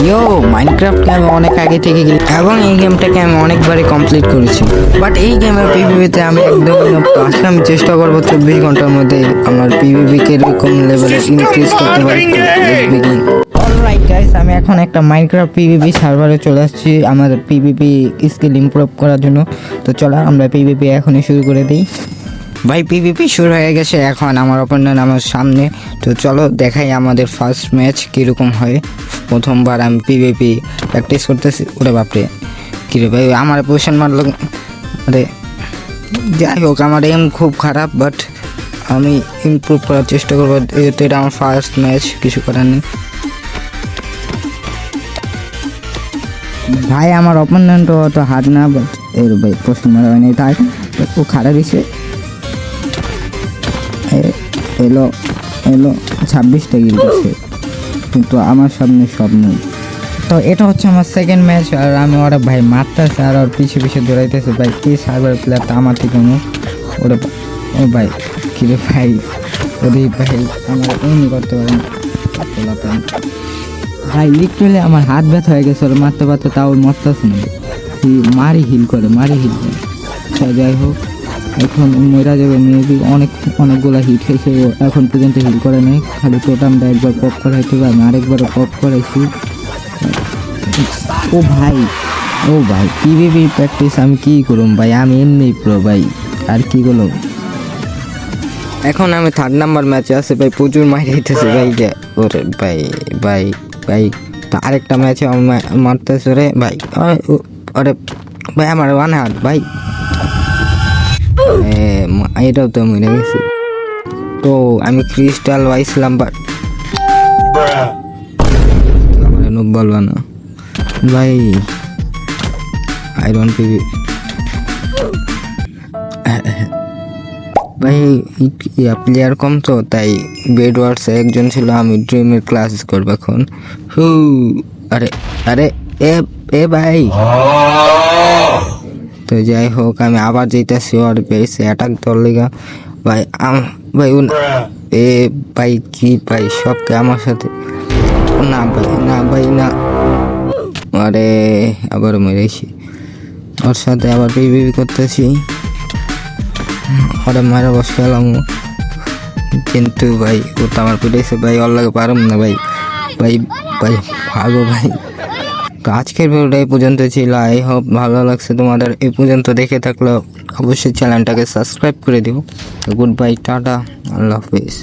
ইয়ো মাইনক্রাফটকে আমি অনেক আগে থেকে খেলি এবং এই গেমটাকে আমি অনেকবারই কমপ্লিট করেছি, বাট এই গেমের পিভিপিতে আমি একদমই ফার্স্ট আমি চেষ্টা করবো 24 ঘন্টার মধ্যে আমার পিভিপিকে এরকম লেভেলে ইনক্রিজ করতে পারি। অলরাইট গাইস, আমি এখন একটা মাইনক্রাফট পিভিপি সার্ভারে চলে আসছি আমার পিভিপি স্কিল ইমপ্রুভ করার জন্য। তো চলো আমরা পিভিপি এখনই শুরু করে দিই। ভাই পিভিপি শুরু হয়ে গেছে, এখন আমার অপোনেন্ট আমার সামনে। তো চলো দেখাই আমাদের ফার্স্ট ম্যাচ কীরকম হয়। প্রথমবার আমি পিভিপি প্র্যাকটিস করতেছি। ওরে বাপরে কিরে ভাই আমার পজিশন মারলো। আরে যাই হোক, আমার এম খুব খারাপ, বাট আমি ইমপ্রুভ করার চেষ্টা করবো। যেহেতু এটা আমার ফার্স্ট ম্যাচ, কিছু করার নেই। ভাই আমার অপোনেন্টও অত হার্ড না, বাট এর ভাই প্রশ্ন মারা হয়নি, তাই ও খারাপ দিছে। এলো 26টা গিল করছে, কিন্তু আমার সামনে সব নেই। তো এটা হচ্ছে আমার সেকেন্ড ম্যাচ, আর আমি ওরা ভাই মারতেছে আর ওর পিছিয়ে পিছিয়ে দৌড়াইতেছে। ভাই কে সার্ভার প্লেয়ারটা আমার থেকে ওরা ও ভাই কিরে ভাই ওরে ভাই আমার এমনি করতে পারেন ভাই। লিটারালি আমার হাত ব্যথা হয়ে গেছে, ওর মারতে পারতে তাও মরতেছে না। মারি হিল করে। যাই হোক, এখন মরা যাবে মেবি। অনেকগুলো হিট হয়েছে, ও এখন পর্যন্ত হিল করে নেই। খালি টোটামটা একবার পপ করাইতে হবে, আমি আরেকবারও পপ করাইছি। ও ভাই পিভিপি প্র্যাকটিস আমি কী করুম ভাই, আমি এমনি প্রো ভাই, আর কি করলাম। এখন আমি 3rd নাম্বার ম্যাচে আছে ভাই, প্রচুর মাইর হইতেছে ভাই। ওরে ভাই তো আরেকটা ম্যাচে মারতেছে রে ভাই। ওরে ভাই আমার ওয়ান হার্ট ভাই, এটাও তো মরে গেছে। তো আমি ক্রিস্টাল পাইছিলাম, বাট আমার নুব বলবা না ভাই। আইরন পিভি ভাই প্লেয়ার কম, তো তাই বেড ওয়ার্ডসে একজন ছিল। আমি ড্রিমের ক্লাস করবো এখন। আরে এ ভাই। তো যাই হোক, আমি আবার যেতেছি ওর পেয়েছে অ্যাটাক তোর লিগা ভাই। ভাই ভাই কি ভাই সবকে আমার সাথে না ভাই না। আরে আবার মেরেছি, ওর সাথে আবার পিভিপি করতেছি। ওরা মারা বস পেলাম, কিন্তু ভাই ও তো আমার পিটাইছে ভাই। ওর লাগে পারম না ভাই ভাগো ভাই। তো আজকের ভিডিওটা এই পর্যন্ত ছিল। আই হোপ ভালো লাগছে তোমাদের। এই পর্যন্ত দেখে থাকলে অবশ্যই চ্যানেলটাকে সাবস্ক্রাইব করে দিও। তো গুড বাই, টাটা, আল্লাহ হাফিজ।